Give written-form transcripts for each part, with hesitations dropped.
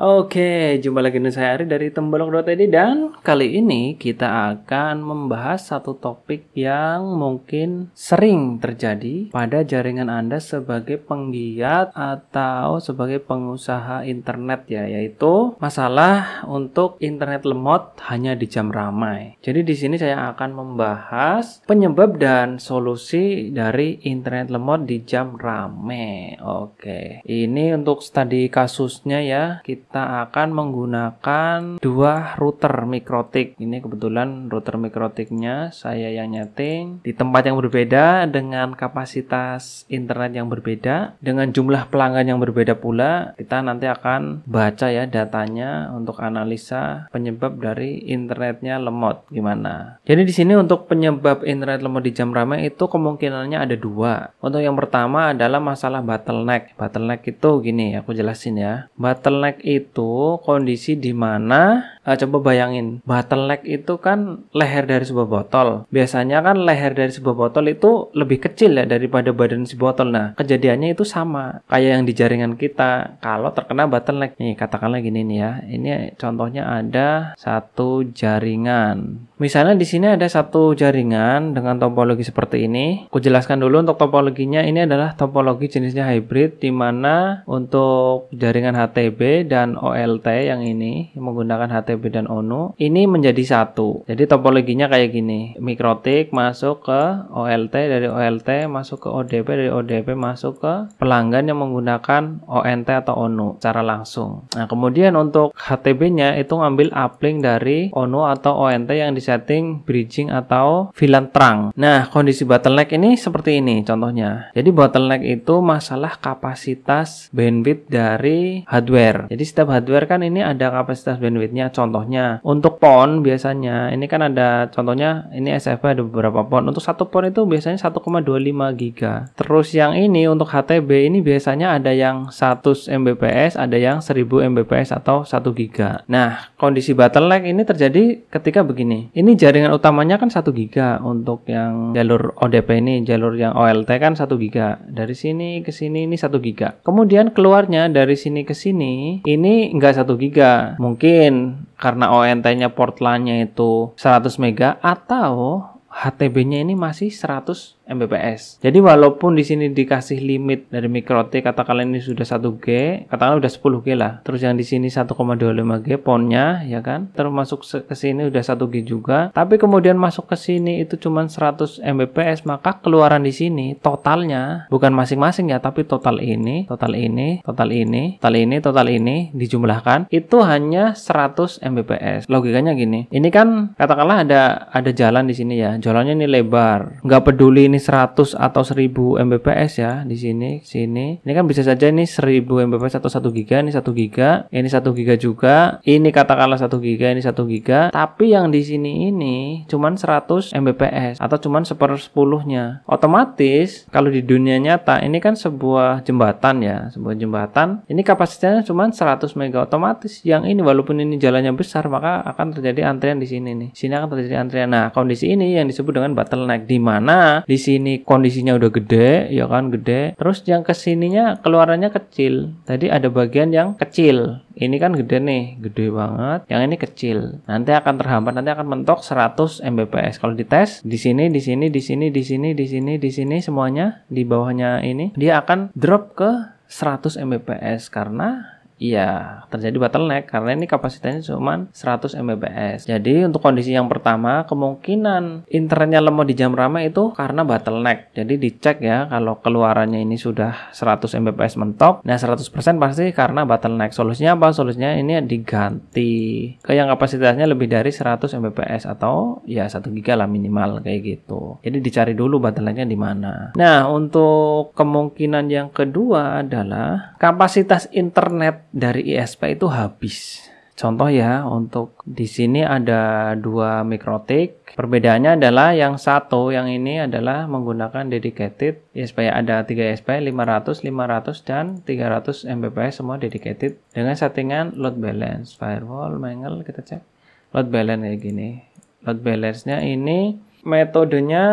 Oke, jumpa lagi dengan saya Ari dari Tembolok.id dan kali ini kita akan membahas satu topik yang mungkin sering terjadi pada jaringan Anda sebagai penggiat atau sebagai pengusaha internet ya, yaitu masalah untuk internet lemot hanya di jam ramai. Jadi di sini saya akan membahas penyebab dan solusi dari internet lemot di jam ramai. Oke, ini untuk studi kasusnya ya. Kita akan menggunakan dua router mikrotik. Ini kebetulan router mikrotiknya saya yang nyeting di tempat yang berbeda dengan kapasitas internet yang berbeda, dengan jumlah pelanggan yang berbeda pula. Kita nanti akan baca ya datanya untuk analisa penyebab dari internetnya lemot gimana. Jadi di sini untuk penyebab internet lemot di jam ramai itu kemungkinannya ada dua. Untuk yang pertama adalah masalah bottleneck. Bottleneck itu gini, aku jelasin ya. Bottleneck itu kondisi di mana coba bayangin, bottleneck itu kan leher dari sebuah botol. Biasanya kan leher dari sebuah botol itu lebih kecil ya daripada badan si botol. Nah, kejadiannya itu sama kayak yang di jaringan kita kalau terkena bottleneck. Nih, katakanlah gini nih ya. Ini contohnya ada satu jaringan. Misalnya di sini ada satu jaringan dengan topologi seperti ini. Aku jelaskan dulu untuk topologinya. Ini adalah topologi jenisnya hybrid, di mana untuk jaringan HTB dan OLT yang ini menggunakan HTB dan ONU ini menjadi satu. Jadi topologinya kayak gini. Mikrotik masuk ke OLT, dari OLT masuk ke ODP, dari ODP masuk ke pelanggan yang menggunakan ONT atau ONU secara langsung. Nah, kemudian untuk HTB-nya itu ngambil uplink dari ONU atau ONT yang disetting bridging atau VLAN terang. Nah, kondisi bottleneck ini seperti ini contohnya. Jadi bottleneck itu masalah kapasitas bandwidth dari hardware. Jadi setiap hardware kan ini ada kapasitas bandwidthnya. Contohnya untuk PON biasanya ini kan ada contohnya ini SFP ada beberapa PON. Untuk satu PON itu biasanya 1,25 giga. Terus yang ini untuk HTB ini biasanya ada yang 100 Mbps, ada yang 1000 Mbps atau 1 giga. Nah, kondisi bottleneck ini terjadi ketika begini. Ini jaringan utamanya kan 1 giga untuk yang jalur ODP ini, jalur yang OLT kan 1 giga. Dari sini ke sini ini 1 giga. Kemudian keluarnya dari sini ke sini ini enggak 1 giga. Mungkin karena ONT-nya port LAN-nya itu 100 mega atau HTB-nya ini masih 100 Mbps. Jadi walaupun di sini dikasih limit dari mikrotik, katakanlah ini sudah 1G, katakanlah udah 10G lah. Terus yang di sini 1,25G ponnya ya kan. Terus masuk ke sini udah 1G juga. Tapi kemudian masuk ke sini itu cuma 100 Mbps, maka keluaran di sini totalnya bukan masing-masing ya, tapi total ini, total ini, total ini, total ini, total ini dijumlahkan itu hanya 100 Mbps. Logikanya gini. Ini kan katakanlah ada jalan di sini ya. Jalannya ini lebar. Nggak peduli ini 100 atau 1000 Mbps ya di sini. Ini kan bisa saja ini 1000 Mbps atau 1 giga, ini 1 giga, ini 1 giga juga. Ini katakanlah 1 giga, ini 1 giga. Tapi yang di sini ini cuman 100 Mbps atau cuman 1/10-nya. Otomatis kalau di dunia nyata ini kan sebuah jembatan ya, sebuah jembatan. Ini kapasitasnya cuman 100 mega. Otomatis yang ini walaupun ini jalannya besar maka akan terjadi antrian di sini nih. Sini akan terjadi antrian. Nah, kondisi ini yang disebut dengan bottleneck, di mana di sini kondisinya udah gede ya kan, gede, terus yang kesininya keluarannya kecil. Tadi ada bagian yang kecil, ini kan gede nih, gede banget, yang ini kecil, nanti akan terhambat, nanti akan mentok 100 Mbps. Kalau dites di sini, di sini, di sini, di sini, di sini, di sini semuanya di bawahnya ini dia akan drop ke 100 Mbps karena iya, terjadi bottleneck karena ini kapasitasnya cuma 100 Mbps. Jadi untuk kondisi yang pertama, kemungkinan internetnya lemot di jam ramai itu karena bottleneck. Jadi dicek ya, kalau keluarannya ini sudah 100 Mbps mentok, nah 100% pasti karena bottleneck. Solusinya apa? Solusinya ini diganti ke yang kapasitasnya lebih dari 100 Mbps atau ya 1 giga lah minimal kayak gitu. Jadi dicari dulu bottlenecknya di mana. Nah, untuk kemungkinan yang kedua adalah kapasitas internet dari ISP itu habis. Contoh ya, untuk di sini ada dua mikrotik. Perbedaannya adalah yang satu, yang ini adalah menggunakan dedicated ISP. Ada 3 ISP, 500, 500 dan 300 Mbps semua dedicated dengan settingan load balance, firewall, mangle, kita cek. Load balance kayak gini. Load balance-nya ini metodenya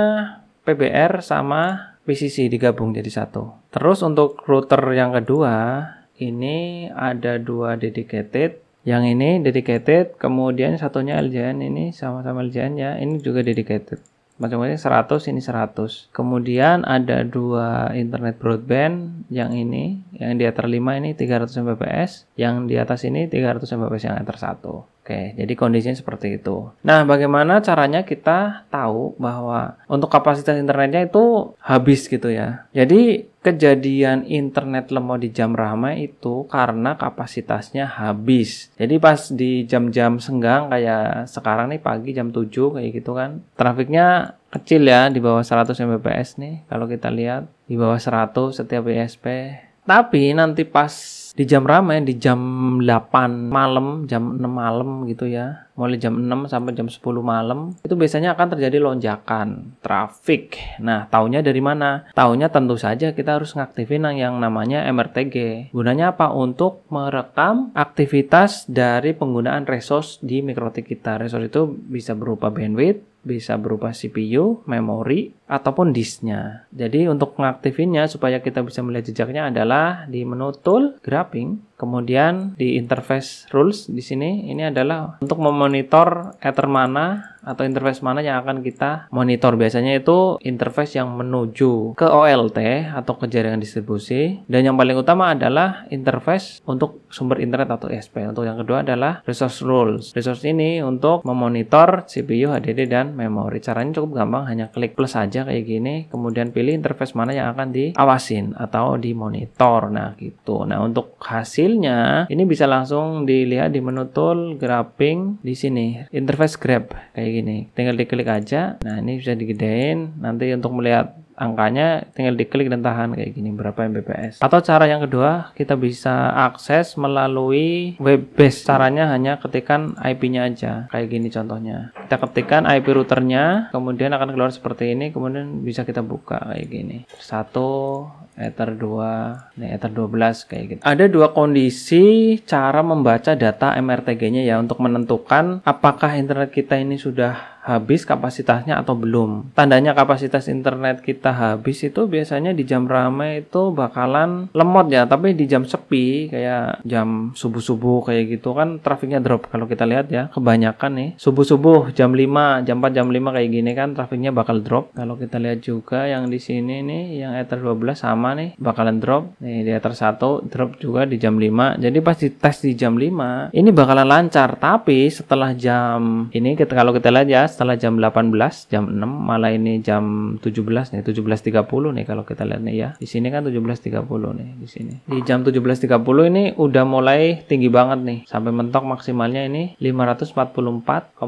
PBR sama PCC digabung jadi satu. Terus untuk router yang kedua ini ada 2 dedicated. Yang ini dedicated, kemudian satunya LJN, ini sama-sama LJN ya. Ini juga dedicated. Macam-macamnya 100, ini 100. Kemudian ada 2 internet broadband, yang ini, yang di Ether 5 ini 300 Mbps, yang di atas ini 300 Mbps yang Ether 1. Oke, jadi kondisinya seperti itu. Nah, bagaimana caranya kita tahu bahwa untuk kapasitas internetnya itu habis gitu ya. Jadi kejadian internet lemot di jam ramai itu karena kapasitasnya habis. Jadi pas di jam-jam senggang kayak sekarang nih pagi jam 7 kayak gitu kan, trafiknya kecil ya, di bawah 100 Mbps nih. Kalau kita lihat di bawah 100 setiap ISP. Tapi nanti pas di jam ramai, di jam 8 malam, jam 6 malam gitu ya, mulai jam 6 sampai jam 10 malam, itu biasanya akan terjadi lonjakan trafik. Nah, taunya dari mana? Taunya tentu saja kita harus ngaktifin yang namanya MRTG. Gunanya apa? Untuk merekam aktivitas dari penggunaan resource di mikrotik kita. Resource itu bisa berupa bandwidth, bisa berupa CPU, memori, ataupun disknya. Jadi untuk mengaktifinnya supaya kita bisa melihat jejaknya adalah di menu tool, graphing, kemudian di interface rules di sini ini adalah untuk memonitor Ether mana atau interface mana yang akan kita monitor. Biasanya itu interface yang menuju ke OLT atau ke jaringan distribusi, dan yang paling utama adalah interface untuk sumber internet atau ISP. Untuk yang kedua adalah resource rules. Resource ini untuk memonitor CPU, HDD, dan memori. Caranya cukup gampang, hanya klik plus saja kayak gini, kemudian pilih interface mana yang akan diawasin atau dimonitor. Nah, gitu. Nah, untuk hasilnya ini bisa langsung dilihat di menu tool, graphing di sini, interface graph kayak gini. Tinggal diklik aja. Nah, ini bisa digedein. Nanti untuk melihat angkanya tinggal diklik dan tahan kayak gini berapa Mbps. Atau cara yang kedua, kita bisa akses melalui web base. Caranya hanya ketikkan IP-nya aja kayak gini contohnya. Kita ketikkan IP routernya, kemudian akan keluar seperti ini, kemudian bisa kita buka kayak gini. Satu, Ether 2, nih Ether 12 kayak gitu. Ada 2 kondisi cara membaca data MRTG-nya ya, untuk menentukan apakah internet kita ini sudah habis kapasitasnya atau belum. Tandanya kapasitas internet kita habis itu biasanya di jam ramai itu bakalan lemot ya, tapi di jam sepi kayak jam subuh-subuh kayak gitu kan trafiknya drop. Kalau kita lihat ya, kebanyakan nih subuh-subuh jam 5, jam 4, jam 5 kayak gini kan trafiknya bakal drop. Kalau kita lihat juga yang di sini nih, yang Ether 12 sama nih bakalan drop. Nih di Ether 1 drop juga di jam 5. Jadi pas dites di jam 5 ini bakalan lancar, tapi setelah jam ini kalau kita lihat ya, setelah jam 18, jam 6, malah ini jam 17 nih, 17.30 nih kalau kita lihat nih ya. Di sini kan 17.30 nih di sini. Di jam 17.30 ini udah mulai tinggi banget nih, sampai mentok maksimalnya ini 544,86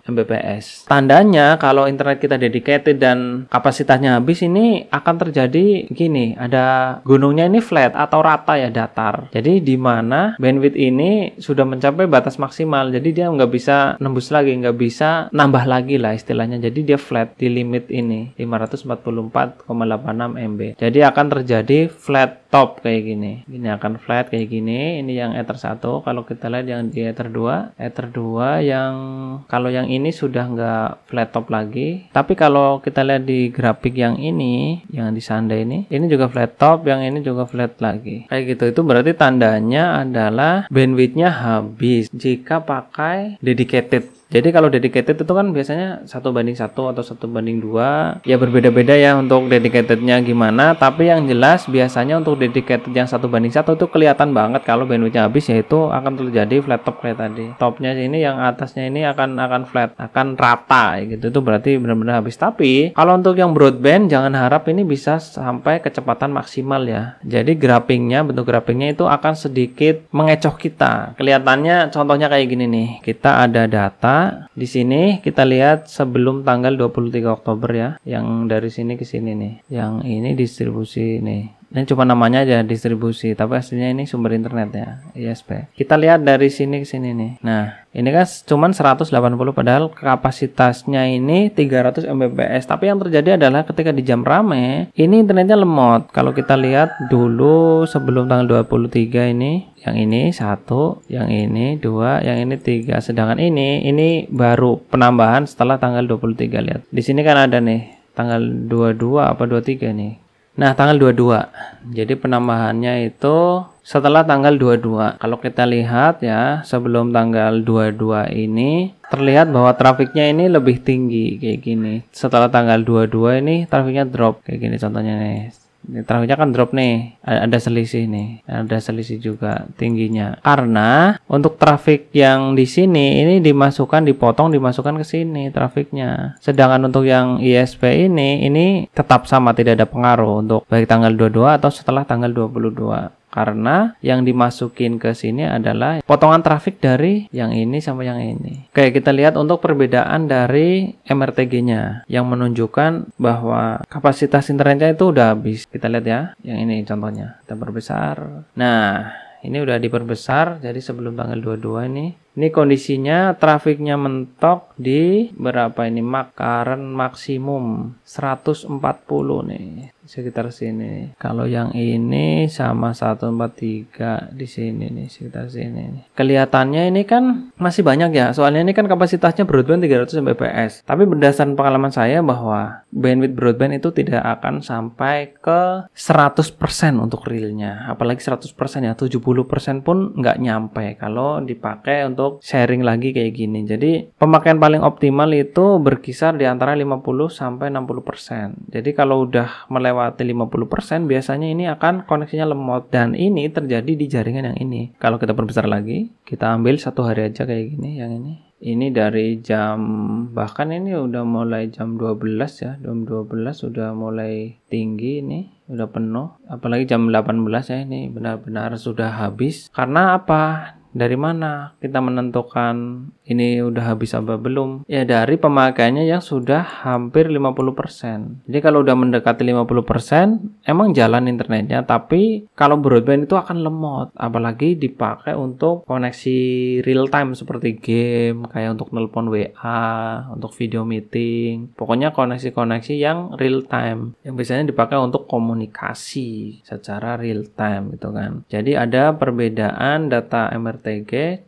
Mbps. Tandanya kalau internet kita dedicated dan kapasitasnya habis, ini akan terjadi gini, ada gunungnya ini flat atau rata ya, datar. Jadi di mana bandwidth ini sudah mencapai batas maksimal, jadi dia nggak bisa nembus lagi, nggak bisa nambah lagi lah istilahnya. Jadi dia flat di limit ini 544,86 MB. Jadi akan terjadi flat top kayak gini. Ini akan flat kayak gini. Ini yang Ether 1. Kalau kita lihat yang di Ether 2, Ether 2 yang kalau yang ini sudah nggak flat top lagi. Tapi kalau kita lihat di grafik yang ini, yang di Sanda ini juga flat top, yang ini juga flat lagi. Kayak gitu. Itu berarti tandanya adalah bandwidthnya habis jika pakai dedicated. Jadi kalau dedicated itu kan biasanya 1:1 atau 1:2, ya berbeda-beda ya untuk dedicatednya gimana. Tapi yang jelas biasanya untuk dedicated yang 1:1 itu kelihatan banget kalau bandwidthnya habis, yaitu akan terjadi flat top kayak tadi. Topnya ini, yang atasnya ini akan flat, akan rata gitu. Itu berarti benar-benar habis. Tapi kalau untuk yang broadband jangan harap ini bisa sampai kecepatan maksimal ya. Jadi graphingnya, bentuk graphingnya itu akan sedikit mengecoh kita. Kelihatannya contohnya kayak gini nih. Kita ada data di sini, kita lihat sebelum tanggal 23 Oktober ya, yang dari sini ke sini nih. Yang ini distribusi nih. Ini cuma namanya aja distribusi, tapi aslinya ini sumber internet ya, ISP. Kita lihat dari sini ke sini nih. Nah, ini kan cuma 180, padahal kapasitasnya ini 300 Mbps. Tapi yang terjadi adalah ketika di jam rame, ini internetnya lemot. Kalau kita lihat dulu sebelum tanggal 23 ini, yang ini 1, yang ini 2, yang ini 3. Sedangkan ini baru penambahan setelah tanggal 23. Lihat. Di sini kan ada nih tanggal 22 apa 23 nih. Nah, tanggal 22. Jadi penambahannya itu setelah tanggal 22. Kalau kita lihat ya, sebelum tanggal 22 ini terlihat bahwa trafiknya ini lebih tinggi kayak gini. Setelah tanggal 22 ini trafiknya drop kayak gini contohnya nih. Ini trafiknya kan drop nih, ada selisih nih, ada selisih juga tingginya. Karena untuk trafik yang di sini ini dipotong dimasukkan ke sini trafiknya. Sedangkan untuk yang ISP ini tetap sama, tidak ada pengaruh untuk baik tanggal 22 atau setelah tanggal 22. Karena yang dimasukin ke sini adalah potongan trafik dari yang ini sampai yang ini. Oke, kita lihat untuk perbedaan dari MRTG-nya yang menunjukkan bahwa kapasitas internetnya itu udah habis. Kita lihat ya, yang ini contohnya. Kita perbesar. Nah, ini udah diperbesar, jadi sebelum tanggal 22 ini kondisinya trafiknya mentok di berapa ini? Current maksimum 140 nih, sekitar sini. Kalau yang ini sama 143 di sini nih, sekitar sini nih. Kelihatannya ini kan masih banyak ya, soalnya ini kan kapasitasnya broadband 300 Mbps. Tapi berdasarkan pengalaman saya bahwa bandwidth broadband itu tidak akan sampai ke 100% untuk realnya. Apalagi 100% ya, 70% pun nggak nyampe kalau dipakai untuk sharing lagi kayak gini. Jadi pemakaian paling optimal itu berkisar di antara 50 sampai 60%. Jadi kalau udah melewati 50% biasanya ini akan koneksinya lemot, dan ini terjadi di jaringan yang ini. Kalau kita perbesar lagi, kita ambil satu hari aja kayak gini, yang ini dari jam, bahkan ini udah mulai jam 12 ya, jam 12 sudah mulai tinggi ini, udah penuh. Apalagi jam 18 ya, ini benar-benar sudah habis. Karena apa? Dari mana kita menentukan ini udah habis apa belum? Ya dari pemakaiannya yang sudah hampir 50%. Jadi kalau udah mendekati 50% emang jalan internetnya, tapi kalau broadband itu akan lemot, apalagi dipakai untuk koneksi real time seperti game, kayak untuk nelpon WA, untuk video meeting. Pokoknya koneksi-koneksi yang real time, yang biasanya dipakai untuk komunikasi secara real time gitu kan. Jadi ada perbedaan data MRTG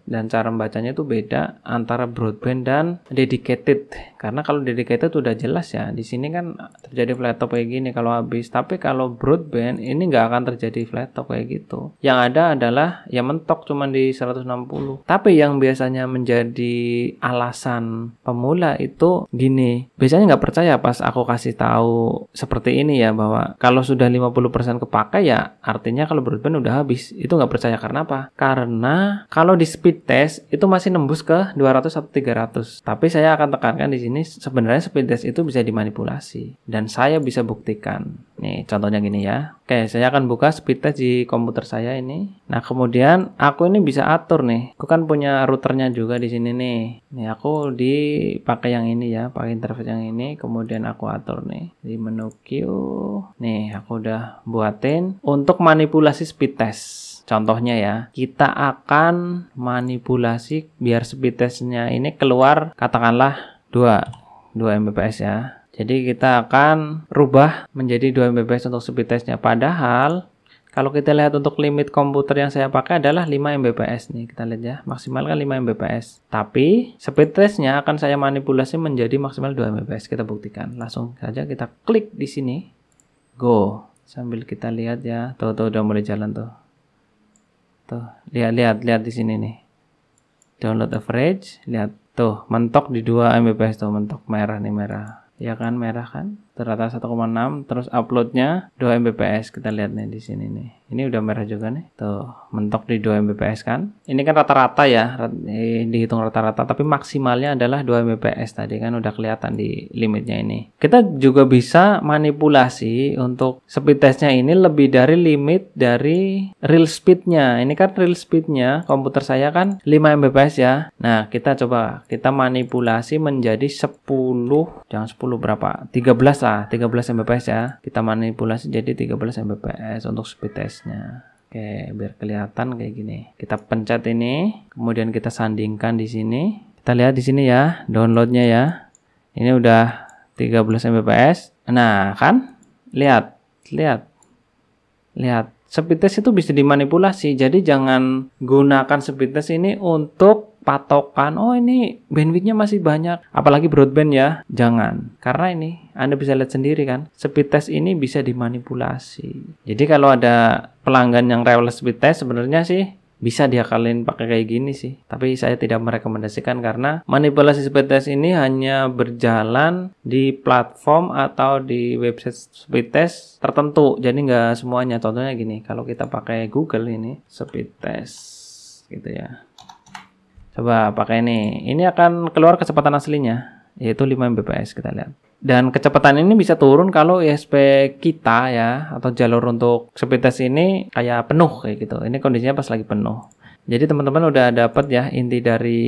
dan cara membacanya itu beda antara broadband dan dedicated. Karena kalau dedicated udah jelas ya, di sini kan terjadi flat top kayak gini kalau habis. Tapi kalau broadband ini nggak akan terjadi flat top kayak gitu. Yang ada adalah ya mentok cuma di 160. Tapi yang biasanya menjadi alasan pemula itu gini. Biasanya nggak percaya pas aku kasih tahu seperti ini ya, bahwa kalau sudah 50% kepakai ya artinya kalau broadband udah habis. Itu nggak percaya karena apa? Karena kalau di speed test itu masih nembus ke 200 atau 300. Tapi saya akan tekankan di sini sebenarnya speed test itu bisa dimanipulasi dan saya bisa buktikan. Nih contohnya gini ya. Oke, saya akan buka speed test di komputer saya ini. Nah, kemudian aku ini bisa atur nih. Aku kan punya routernya juga di sini nih. Nih aku dipakai yang ini ya, pakai interface yang ini, kemudian aku atur nih di menu Q. Nih, aku udah buatin untuk manipulasi speed test. Contohnya ya, kita akan manipulasi biar speed testnya ini keluar katakanlah 2 Mbps ya. Jadi kita akan rubah menjadi 2 Mbps untuk speed testnya. Padahal kalau kita lihat untuk limit komputer yang saya pakai adalah 5 Mbps nih. Kita lihat ya, maksimal kan 5 Mbps. Tapi speed testnya akan saya manipulasi menjadi maksimal 2 Mbps. Kita buktikan. Langsung saja kita klik di sini. Go. Sambil kita lihat ya. Tuh udah mulai jalan tuh. Tuh, lihat di sini nih. Download average, lihat tuh, mentok di 2 Mbps tuh, mentok merah nih, merah. Ya kan, merah kan? Ternyata 1,6, terus uploadnya 2 Mbps. Kita lihat nih di sini nih. Ini udah merah juga nih. Tuh, mentok di 2 Mbps kan? Ini kan rata-rata ya, dihitung rata-rata, tapi maksimalnya adalah 2 Mbps tadi kan udah kelihatan di limitnya ini. Kita juga bisa manipulasi untuk speed testnya ini lebih dari limit dari real speednya. Ini kan real speednya komputer saya kan 5 Mbps ya. Nah, kita coba kita manipulasi menjadi 10, jangan 10 berapa? 13 lah, 13 Mbps ya. Kita manipulasi jadi 13 Mbps untuk speed testnya. Oke, biar kelihatan kayak gini. Kita pencet ini, kemudian kita sandingkan di sini. Kita lihat di sini ya, downloadnya ya. Ini udah 13 Mbps. Nah, kan? Lihat. Speed test itu bisa dimanipulasi. Jadi jangan gunakan speed test ini untuk patokan, oh ini bandwidthnya masih banyak, apalagi broadband ya, jangan. Karena ini Anda bisa lihat sendiri kan, speed test ini bisa dimanipulasi. Jadi kalau ada pelanggan yang rewel speed test, sebenarnya sih bisa diakalin pakai kayak gini sih. Tapi saya tidak merekomendasikan karena manipulasi speed test ini hanya berjalan di platform atau di website speed test tertentu. Jadi nggak semuanya. Contohnya gini, kalau kita pakai Google ini speed test gitu ya. Coba pakai ini. Ini akan keluar kecepatan aslinya, yaitu 5 Mbps, kita lihat. Dan kecepatan ini bisa turun kalau ISP kita ya, atau jalur untuk speed test ini kayak penuh kayak gitu. Ini kondisinya pas lagi penuh. Jadi teman-teman udah dapat ya inti dari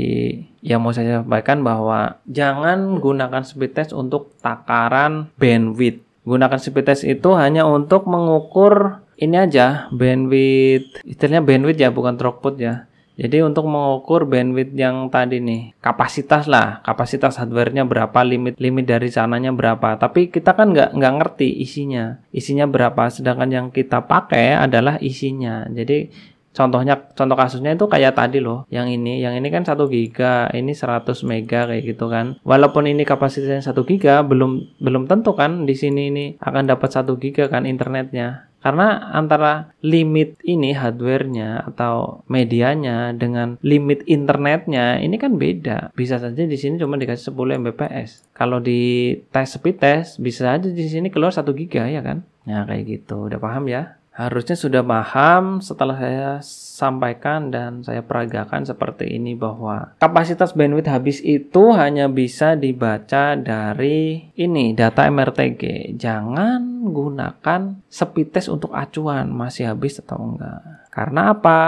yang mau saya sampaikan, bahwa jangan gunakan speed test untuk takaran bandwidth. Gunakan speed test itu hanya untuk mengukur ini aja, bandwidth, istilahnya bandwidth ya, bukan throughput ya. Jadi untuk mengukur bandwidth yang tadi nih, kapasitas lah, kapasitas hardware-nya berapa, limit dari sananya berapa. Tapi kita kan nggak ngerti isinya berapa. Sedangkan yang kita pakai adalah isinya. Jadi contoh kasusnya itu kayak tadi loh, yang ini kan 1 giga, ini 100 mega kayak gitu kan. Walaupun ini kapasitasnya 1 giga, belum tentu kan di sini ini akan dapat 1 giga kan internetnya. Karena antara limit ini hardware-nya atau medianya dengan limit internetnya ini kan beda. Bisa saja di sini cuma dikasih 10 Mbps. Kalau di tes speed test bisa aja di sini keluar 1 giga ya kan. Nah, kayak gitu. Udah paham ya? Harusnya sudah paham setelah saya sampaikan dan saya peragakan seperti ini, bahwa kapasitas bandwidth habis itu hanya bisa dibaca dari ini, data MRTG. Jangan gunakan speed test untuk acuan masih habis atau enggak. Karena apa?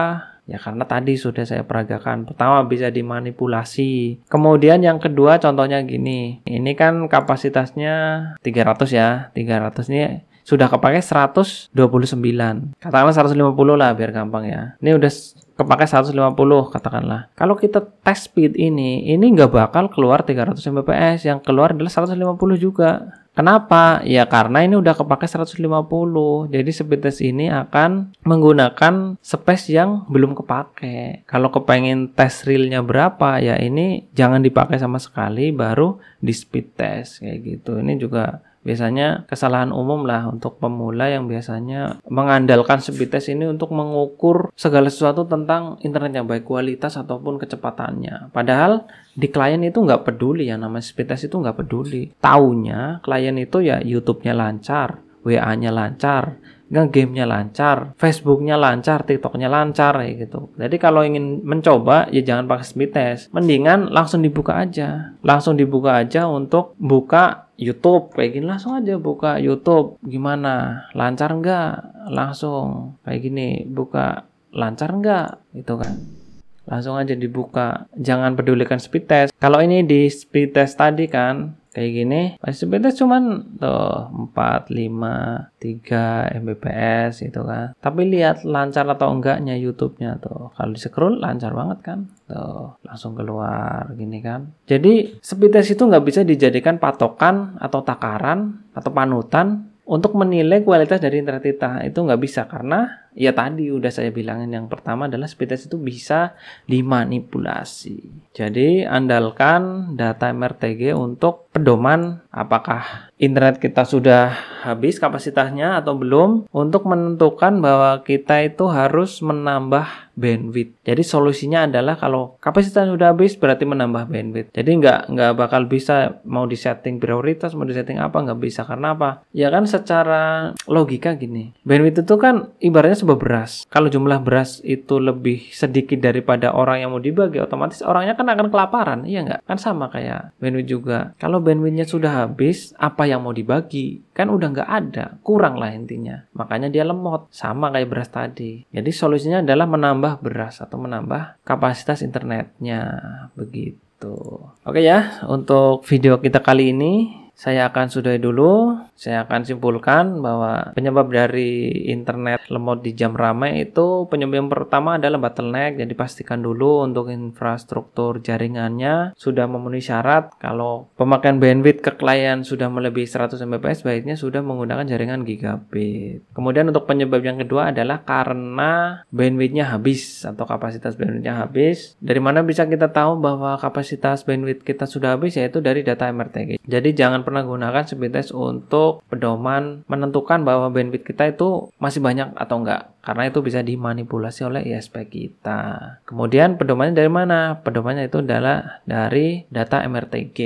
Ya karena tadi sudah saya peragakan. Pertama, bisa dimanipulasi. Kemudian yang kedua contohnya gini. Ini kan kapasitasnya 300 ya. 300 ini sudah kepakai 129. Katakanlah 150 lah biar gampang ya. Ini udah kepakai 150 katakanlah. Kalau kita tes speed ini nggak bakal keluar 300 Mbps. Yang keluar adalah 150 juga. Kenapa? Ya karena ini udah kepakai 150. Jadi speed test ini akan menggunakan space yang belum kepake. Kalau kepengen tes realnya berapa, ya ini jangan dipakai sama sekali, baru di speed test kayak gitu. Ini juga biasanya kesalahan umum lah untuk pemula yang biasanya mengandalkan speed test ini untuk mengukur segala sesuatu tentang internetnya, baik kualitas ataupun kecepatannya. Padahal di klien itu nggak peduli, yang namanya speed test itu nggak peduli. Taunya klien itu ya YouTube-nya lancar, WA-nya lancar, game-nya lancar, Facebook-nya lancar, TikTok-nya lancar kayak gitu. Jadi kalau ingin mencoba ya jangan pakai speed test. Mendingan langsung dibuka aja. Langsung dibuka aja untuk buka YouTube kayak gini, langsung aja buka YouTube. Gimana? Lancar nggak? Langsung kayak gini, buka lancar nggak? Itu kan. Langsung aja dibuka. Jangan pedulikan speed test. Kalau ini di speed test tadi kan kayak gini, pas speed test cuman tuh 4, 5, 3 Mbps gitu kan. Tapi lihat lancar atau enggaknya YouTube-nya tuh. Kalau di scroll lancar banget kan. Tuh, langsung keluar gini kan. Jadi speed test itu nggak bisa dijadikan patokan atau takaran atau panutan untuk menilai kualitas dari internet kita. Itu nggak bisa karena ya tadi udah saya bilangin, yang pertama adalah speed test itu bisa dimanipulasi. Jadi andalkan data MRTG untuk pedoman apakah internet kita sudah habis kapasitasnya atau belum, untuk menentukan bahwa kita itu harus menambah bandwidth. Jadi solusinya adalah kalau kapasitas sudah habis berarti menambah bandwidth. Jadi nggak bakal bisa mau disetting prioritas, mau disetting apa, nggak bisa. Karena apa? Ya kan secara logika gini, bandwidth itu kan ibaratnya sebuah beras. Kalau jumlah beras itu lebih sedikit daripada orang yang mau dibagi, otomatis orangnya kan akan kelaparan, iya nggak? Kan sama kayak bandwidth juga. Kalau bandwidthnya sudah habis, apa yang mau dibagi? Kan udah nggak ada, kurang lah intinya. Makanya dia lemot, sama kayak beras tadi. Jadi solusinya adalah menambah beras atau menambah kapasitas internetnya, begitu. Oke ya, untuk video kita kali ini saya akan sudahi dulu. Saya akan simpulkan bahwa penyebab dari internet lemot di jam ramai itu penyebab yang pertama adalah bottleneck. Jadi pastikan dulu untuk infrastruktur jaringannya sudah memenuhi syarat. Kalau pemakaian bandwidth ke klien sudah melebihi 100 Mbps, baiknya sudah menggunakan jaringan gigabit. Kemudian untuk penyebab yang kedua adalah karena bandwidthnya habis atau kapasitas bandwidthnya habis. Dari mana bisa kita tahu bahwa kapasitas bandwidth kita sudah habis? Yaitu dari data MRTG. Jadi jangan pernah gunakan speed test untuk pedoman menentukan bahwa bandwidth kita itu masih banyak atau enggak, karena itu bisa dimanipulasi oleh ISP kita. Kemudian pedomannya dari mana? Pedomannya itu adalah dari data MRTG.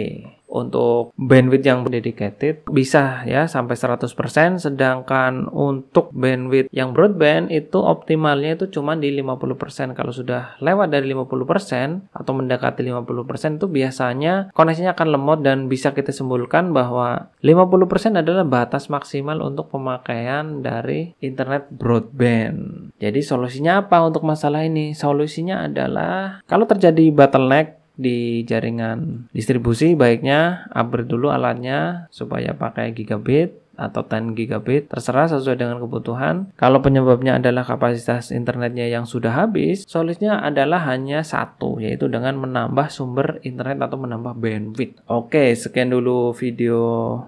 Untuk bandwidth yang dedicated bisa ya sampai 100%, sedangkan untuk bandwidth yang broadband itu optimalnya itu cuma di 50%. Kalau sudah lewat dari 50% atau mendekati 50% itu biasanya koneksinya akan lemot, dan bisa kita simpulkan bahwa 50% adalah batas maksimal untuk pemakaian dari internet broadband. Jadi solusinya apa untuk masalah ini? Solusinya adalah kalau terjadi bottleneck di jaringan distribusi, baiknya upgrade dulu alatnya supaya pakai gigabit atau 10 gigabit, terserah sesuai dengan kebutuhan. Kalau penyebabnya adalah kapasitas internetnya yang sudah habis, solusinya adalah hanya satu, yaitu dengan menambah sumber internet atau menambah bandwidth. Oke, sekian dulu video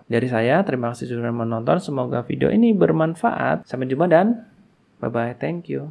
dari saya. Terima kasih sudah menonton. Semoga video ini bermanfaat. Sampai jumpa dan bye-bye. Thank you.